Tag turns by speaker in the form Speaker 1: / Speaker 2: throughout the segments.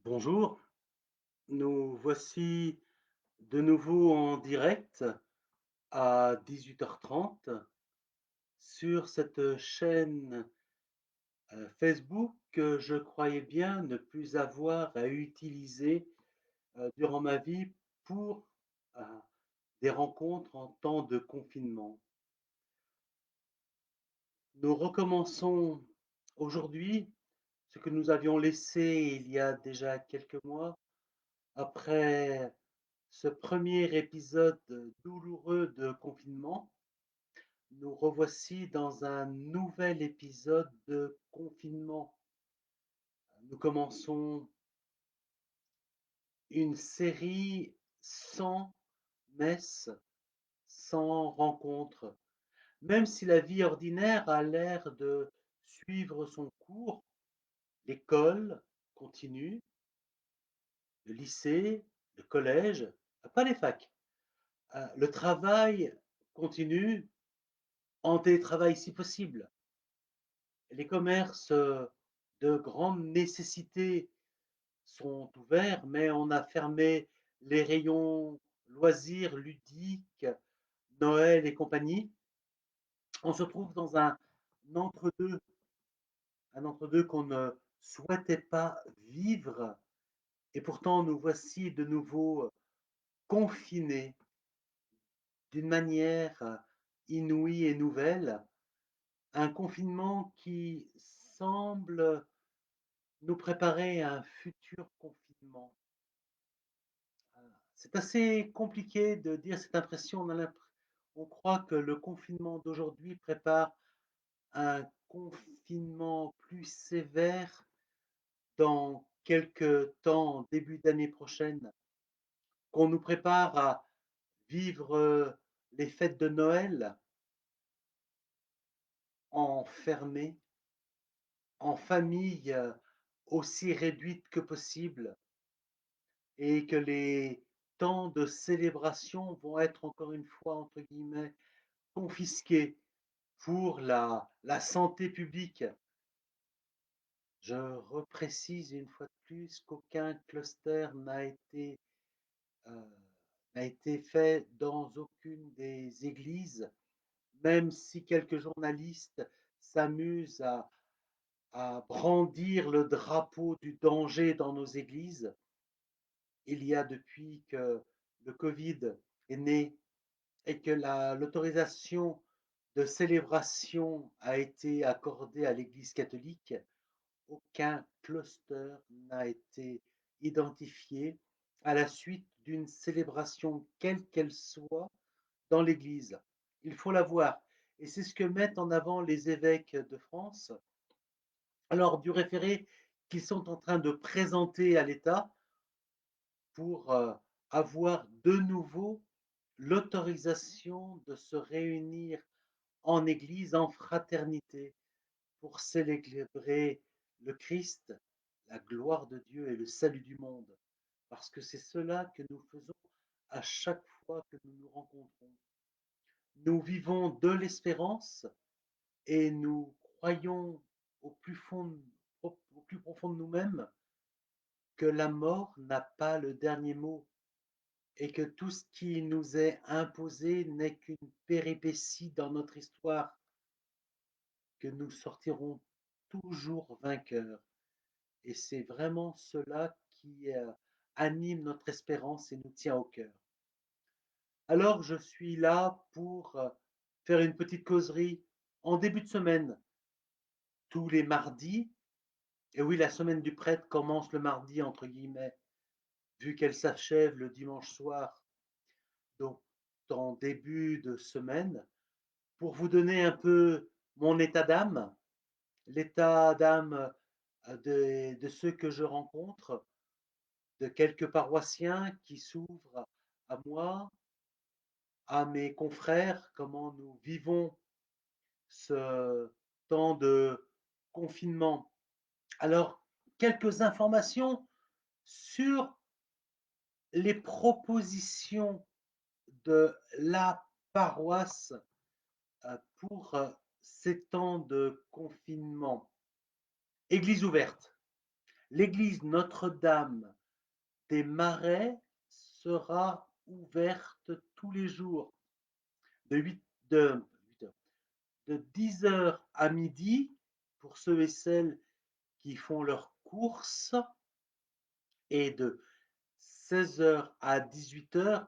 Speaker 1: Bonjour, nous voici de nouveau en direct à 18h30 sur cette chaîne Facebook que je croyais bien ne plus avoir à utiliser durant ma vie pour euh, des rencontres en temps de confinement. Nous recommençons aujourd'hui ce que nous avions laissé il y a déjà quelques mois après ce premier épisode douloureux de confinement. Nous revoici dans un nouvel épisode de confinement. Nous commençons une série sans messe, sans rencontre. Même si la vie ordinaire a l'air de suivre son cours, l'école continue, le lycée, le collège, pas les facs. Le travail continue en télétravail si possible. Les commerces de grande nécessité sont ouverts, mais on a fermé les rayons loisirs, ludiques, Noël et compagnie. On se trouve dans entre-deux, un entre-deux qu'on ne souhaitait pas vivre, et pourtant nous voici de nouveau confinés d'une manière inouïe et nouvelle. Un confinement qui semble nous préparer à un futur confinement. C'est assez compliqué de dire cette impression. On croit que le confinement d'aujourd'hui prépare un confinement plus sévère dans quelques temps, début d'année prochaine, qu'on nous prépare à vivre les fêtes de Noël enfermés, en famille aussi réduite que possible, et que les temps de célébration vont être encore une fois, entre guillemets, confisqués pour la santé publique. Je reprécise une fois de plus qu'aucun cluster euh, n'a été fait dans aucune des églises, même si quelques journalistes s'amusent à brandir le drapeau du danger dans nos églises. Il y a depuis que le Covid est né et que l'autorisation de célébration a été accordée à l'Église catholique, aucun cluster n'a été identifié à la suite d'une célébration, quelle qu'elle soit, dans l'Église. Il faut la voir. Et c'est ce que mettent en avant les évêques de France lors du référé qu'ils sont en train de présenter à l'État pour avoir de nouveau l'autorisation de se réunir en Église, en fraternité, pour célébrer le Christ, la gloire de Dieu et le salut du monde. Parce que c'est cela que nous faisons à chaque fois que nous nous rencontrons. Nous vivons de l'espérance et nous croyons au plus profond de nous-mêmes que la mort n'a pas le dernier mot et que tout ce qui nous est imposé n'est qu'une péripétie dans notre histoire, que nous sortirons toujours vainqueurs. Et c'est vraiment cela qui anime notre espérance et nous tient au cœur. Alors je suis là pour faire une petite causerie en début de semaine, tous les mardis. Et oui, la semaine du prêtre commence le mardi, entre guillemets, vu qu'elle s'achève le dimanche soir, donc en début de semaine, pour vous donner un peu mon état d'âme, l'état d'âme de ceux que je rencontre, de quelques paroissiens qui s'ouvrent à moi, à mes confrères, comment nous vivons ce temps de confinement. Alors, quelques informations sur les propositions de la paroisse pour ces temps de confinement. Église ouverte. L'église Notre-Dame des Marais sera ouverte tous les jours de, 8, de, de 10 heures à midi pour ceux et celles qui font leurs courses et de 16 heures à 18 heures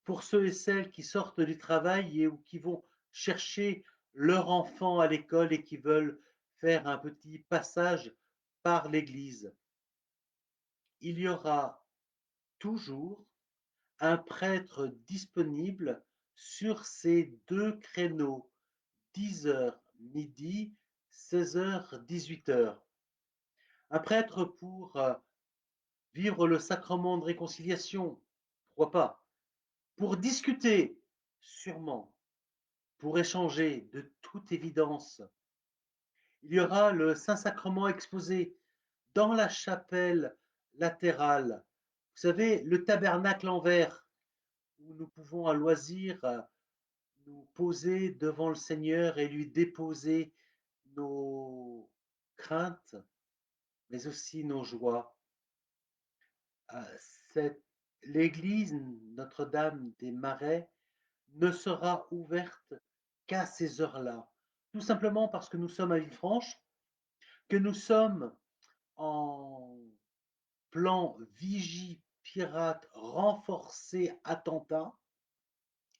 Speaker 1: pour ceux et celles qui sortent du travail et ou qui vont chercher leur enfant à l'école et qui veulent faire un petit passage par l'église. Il y aura toujours un prêtre disponible sur ces deux créneaux, 10 heures midi, 16 heures 18 heures. Un prêtre pour vivre le sacrement de réconciliation, pourquoi pas, pour discuter, sûrement, pour échanger, de toute évidence. Il y aura le Saint-Sacrement exposé dans la chapelle latérale. Vous savez, le tabernacle en verre, où nous pouvons à loisir nous poser devant le Seigneur et lui déposer nos craintes, mais aussi nos joies. Cette, l'église Notre-Dame des Marais ne sera ouverte qu'à ces heures-là. Tout simplement parce que nous sommes à Villefranche, que nous sommes en plan vigie pirate renforcé attentat.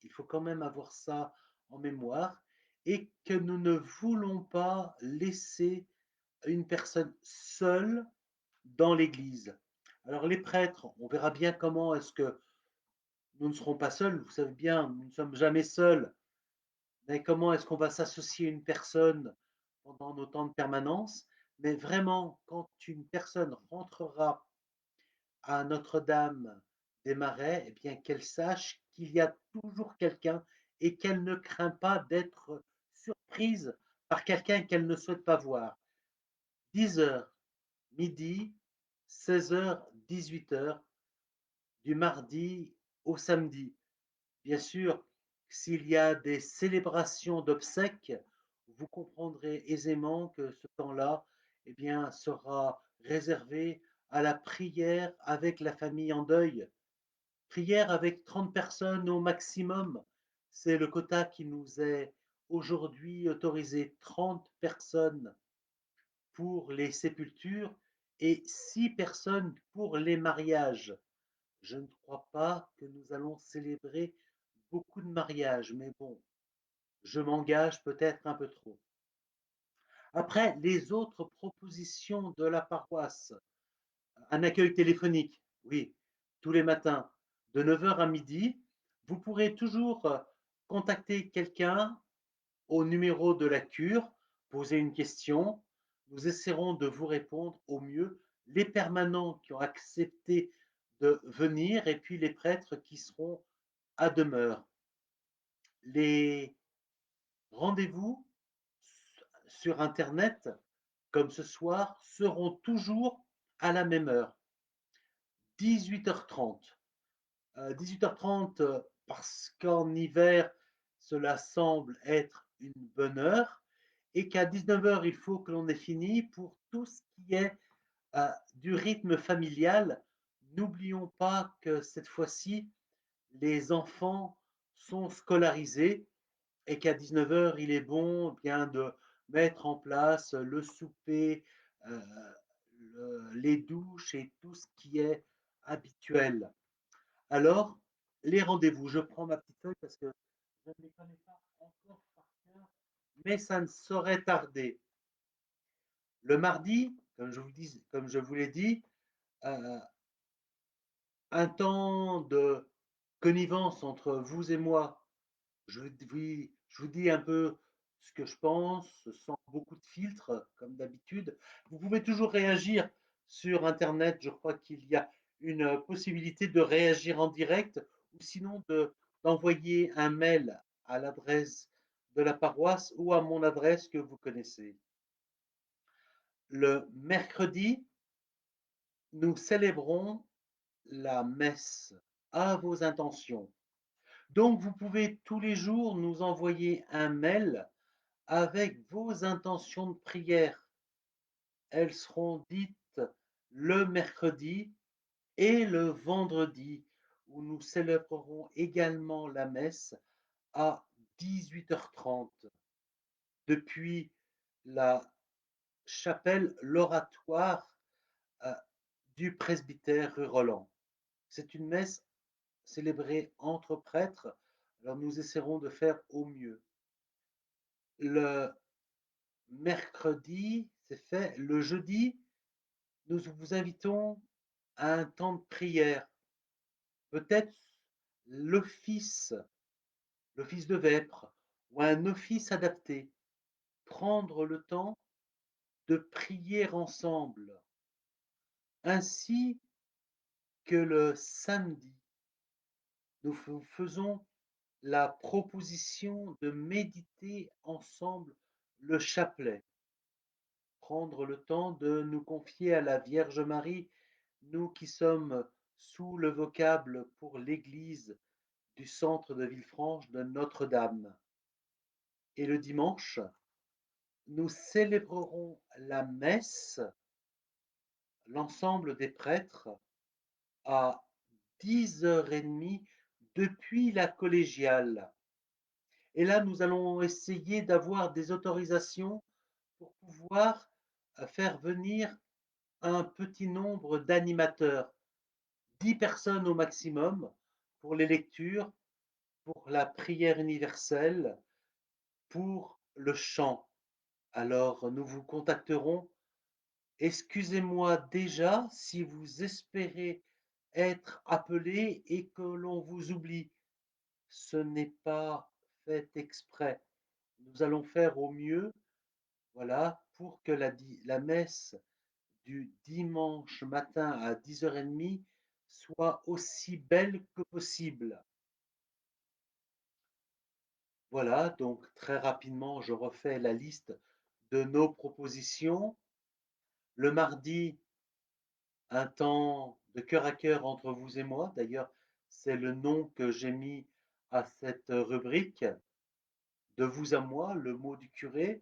Speaker 1: Il faut quand même avoir ça en mémoire. Et que nous ne voulons pas laisser une personne seule dans l'église. Alors les prêtres, on verra bien comment est-ce que nous ne serons pas seuls. Vous savez bien, nous ne sommes jamais seuls. Mais comment est-ce qu'on va s'associer à une personne pendant nos temps de permanence? Mais vraiment, quand une personne rentrera à Notre-Dame des Marais, eh bien qu'elle sache qu'il y a toujours quelqu'un et qu'elle ne craint pas d'être surprise par quelqu'un qu'elle ne souhaite pas voir. 10 heures midi, 16 heures 18 heures du mardi au samedi. Bien sûr, s'il y a des célébrations d'obsèques, vous comprendrez aisément que ce temps-là, eh bien, sera réservé à la prière avec la famille en deuil. Prière avec 30 personnes au maximum. C'est le quota qui nous est aujourd'hui autorisé. 30 personnes pour les sépultures et 6 personnes pour les mariages. Je ne crois pas que nous allons célébrer beaucoup de mariages, mais bon, je m'engage peut-être un peu trop. Après, les autres propositions de la paroisse, un accueil téléphonique, oui, tous les matins, de 9 heures à midi, vous pourrez toujours contacter quelqu'un au numéro de la cure, poser une question, nous essaierons de vous répondre au mieux, les permanents qui ont accepté de venir et puis les prêtres qui seront à demeure. Les rendez-vous sur Internet, comme ce soir, seront toujours à la même heure, 18h30. 18h30 parce qu'en hiver, cela semble être une bonne heure et qu'à 19h, il faut que l'on ait fini pour tout ce qui est du rythme familial. N'oublions pas que cette fois-ci, les enfants sont scolarisés et qu'à 19h, il est bon bien de mettre en place le souper, euh, les douches et tout ce qui est habituel. Alors, les rendez-vous, je prends ma petite feuille parce que je ne les connais pas encore par cœur, mais ça ne saurait tarder. Le mardi, comme je vous l'ai dit, euh, un temps de connivence entre vous et moi. Je vous dis un peu ce que je pense, sans beaucoup de filtres, comme d'habitude. Vous pouvez toujours réagir sur Internet. Je crois qu'il y a une possibilité de réagir en direct ou sinon d'envoyer un mail à l'adresse de la paroisse ou à mon adresse que vous connaissez. Le mercredi, nous célébrons la messe à vos intentions. Donc, vous pouvez tous les jours nous envoyer un mail avec vos intentions de prière. Elles seront dites le mercredi et le vendredi, où nous célébrerons également la messe à 18h30 depuis la chapelle, l'oratoire euh, du presbytère rue Roland. C'est une messe célébrée entre prêtres, alors nous essaierons de faire au mieux. Le mercredi, c'est fait. Le jeudi, nous vous invitons à un temps de prière. Peut-être l'office, l'office de vêpres ou un office adapté. Prendre le temps de prier ensemble, ainsi que le samedi. Nous faisons la proposition de méditer ensemble le chapelet. Prendre le temps de nous confier à la Vierge Marie, nous qui sommes sous le vocable pour l'Église du centre de Villefranche de Notre-Dame. Et le dimanche, nous célébrerons la messe, l'ensemble des prêtres, à 10h30 depuis la collégiale. Et là, nous allons essayer d'avoir des autorisations pour pouvoir faire venir un petit nombre d'animateurs, 10 personnes au maximum, pour les lectures, pour la prière universelle, pour le chant. Alors, nous vous contacterons. Excusez-moi déjà si vous espérez être appelé et que l'on vous oublie. Ce n'est pas fait exprès. Nous allons faire au mieux, voilà, pour que la messe du dimanche matin à 10h30 soit aussi belle que possible. Voilà, donc très rapidement, je refais la liste de nos propositions. Le mardi, un temps de cœur à cœur entre vous et moi. D'ailleurs, c'est le nom que j'ai mis à cette rubrique, de vous à moi, le mot du curé.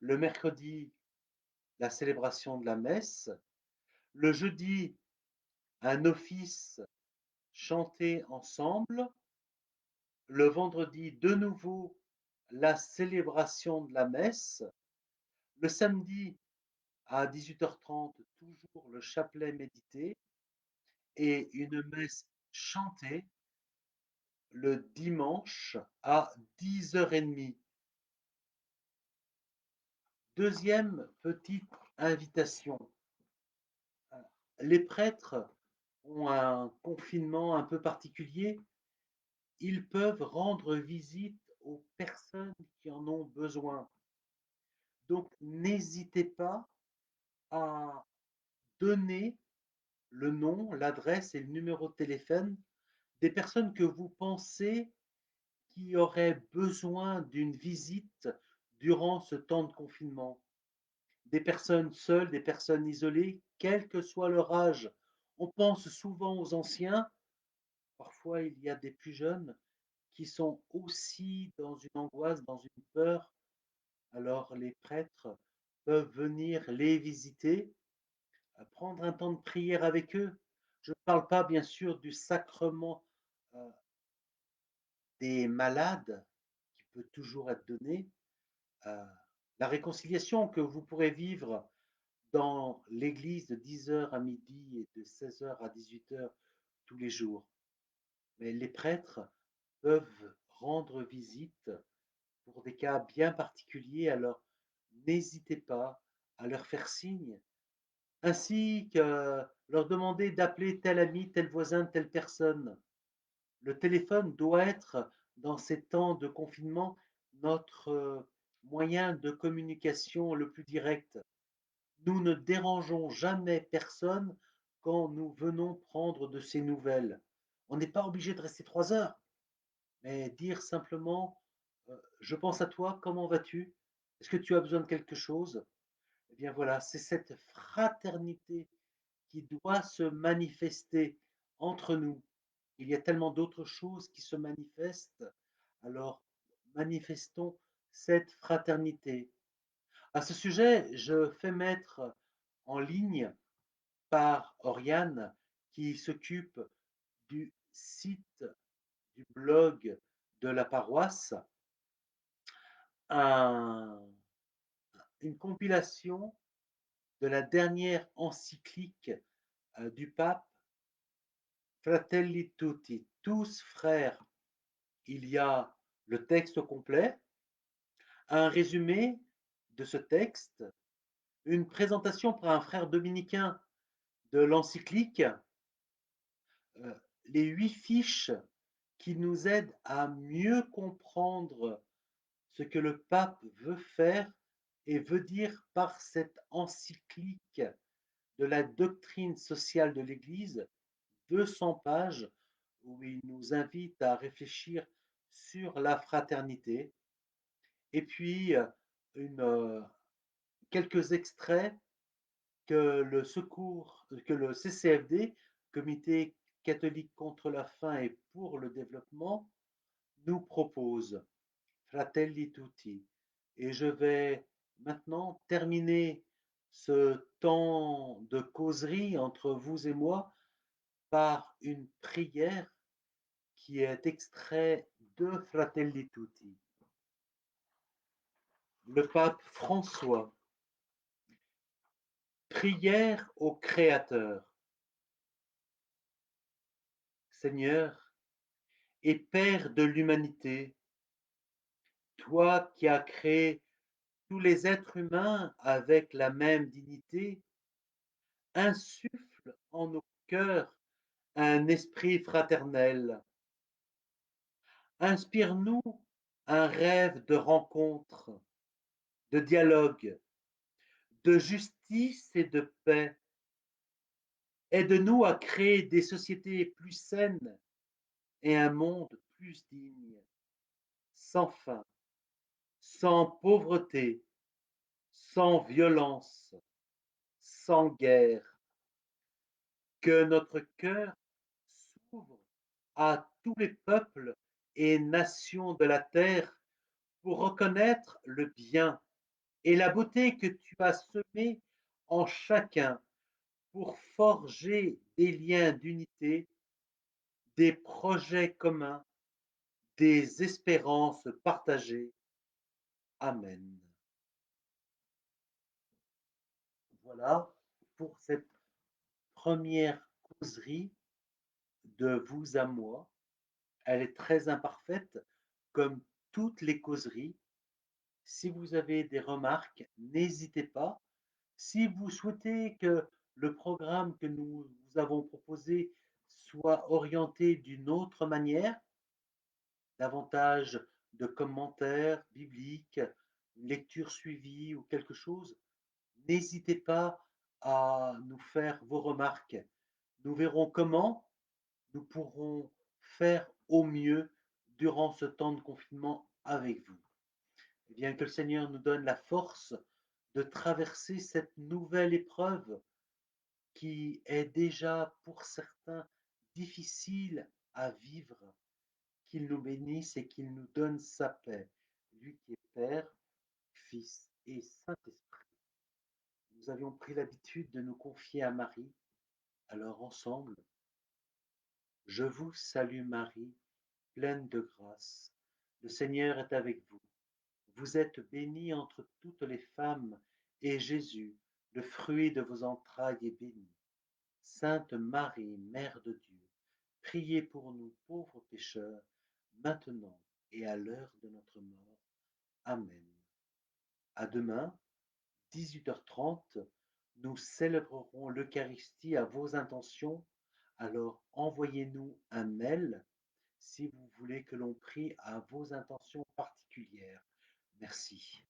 Speaker 1: Le mercredi, la célébration de la messe. Le jeudi, un office chanté ensemble. Le vendredi, de nouveau, la célébration de la messe. Le samedi, à 18h30, toujours le chapelet médité et une messe chantée le dimanche à 10h30. Deuxième petite invitation. Les prêtres ont un confinement un peu particulier. Ils peuvent rendre visite aux personnes qui en ont besoin. Donc, n'hésitez pas à donner le nom, l'adresse et le numéro de téléphone des personnes que vous pensez qui auraient besoin d'une visite durant ce temps de confinement. Des personnes seules, des personnes isolées, quel que soit leur âge. On pense souvent aux anciens, parfois il y a des plus jeunes qui sont aussi dans une angoisse, dans une peur. Alors les prêtres peuvent venir les visiter, prendre un temps de prière avec eux. Je ne parle pas bien sûr du sacrement euh, des malades qui peut toujours être donné, euh, la réconciliation que vous pourrez vivre dans l'église de 10h à midi et de 16h à 18h tous les jours. Mais les prêtres peuvent rendre visite pour des cas bien particuliers, alors n'hésitez pas à leur faire signe, ainsi que leur demander d'appeler tel ami, tel voisin, telle personne. Le téléphone doit être, dans ces temps de confinement, notre moyen de communication le plus direct. Nous ne dérangeons jamais personne quand nous venons prendre de ses nouvelles. On n'est pas obligé de rester 3 heures, mais dire simplement je pense à toi, comment vas-tu? Est-ce que tu as besoin de quelque chose? Eh bien voilà, c'est cette fraternité qui doit se manifester entre nous. Il y a tellement d'autres choses qui se manifestent, alors manifestons cette fraternité. À ce sujet, je fais mettre en ligne par Oriane qui s'occupe du site, du blog de la paroisse, un- une compilation de la dernière encyclique du pape Fratelli Tutti, tous frères. Il y a le texte complet, un résumé de ce texte, une présentation par un frère dominicain de l'encyclique, euh, les 8 fiches qui nous aident à mieux comprendre ce que le pape veut faire et veut dire par cette encyclique de la doctrine sociale de l'Église, 200 pages, où il nous invite à réfléchir sur la fraternité. Et puis, une, quelques extraits que le CCFD, Comité catholique contre la faim et pour le développement, nous propose. Fratelli Tutti. Et je vais maintenant terminer ce temps de causerie entre vous et moi par une prière qui est extrait de Fratelli Tutti. Le pape François, prière au Créateur. Seigneur et Père de l'humanité, toi qui as créé tous les êtres humains avec la même dignité, insuffle en nos cœurs un esprit fraternel. Inspire-nous un rêve de rencontre, de dialogue, de justice et de paix. Aide-nous à créer des sociétés plus saines et un monde plus digne, sans faim, sans pauvreté, sans violence, sans guerre. Que notre cœur s'ouvre à tous les peuples et nations de la terre pour reconnaître le bien et la beauté que tu as semée en chacun pour forger des liens d'unité, des projets communs, des espérances partagées. Amen. Voilà pour cette première causerie de vous à moi. Elle est très imparfaite, comme toutes les causeries. Si vous avez des remarques, n'hésitez pas. Si vous souhaitez que le programme que nous vous avons proposé soit orienté d'une autre manière, davantage de commentaires bibliques, une lecture suivie ou quelque chose, n'hésitez pas à nous faire vos remarques. Nous verrons comment nous pourrons faire au mieux durant ce temps de confinement avec vous. Et bien que le Seigneur nous donne la force de traverser cette nouvelle épreuve qui est déjà pour certains difficile à vivre, qu'il nous bénisse et qu'il nous donne sa paix, lui qui est Père, Fils et Saint-Esprit. Nous avions pris l'habitude de nous confier à Marie, alors ensemble, je vous salue Marie, pleine de grâce. Le Seigneur est avec vous. Vous êtes bénie entre toutes les femmes, et Jésus, le fruit de vos entrailles, est béni. Sainte Marie, Mère de Dieu, priez pour nous pauvres pécheurs, maintenant et à l'heure de notre mort. Amen. À demain, 18h30, nous célébrerons l'Eucharistie à vos intentions. Alors envoyez-nous un mail si vous voulez que l'on prie à vos intentions particulières. Merci.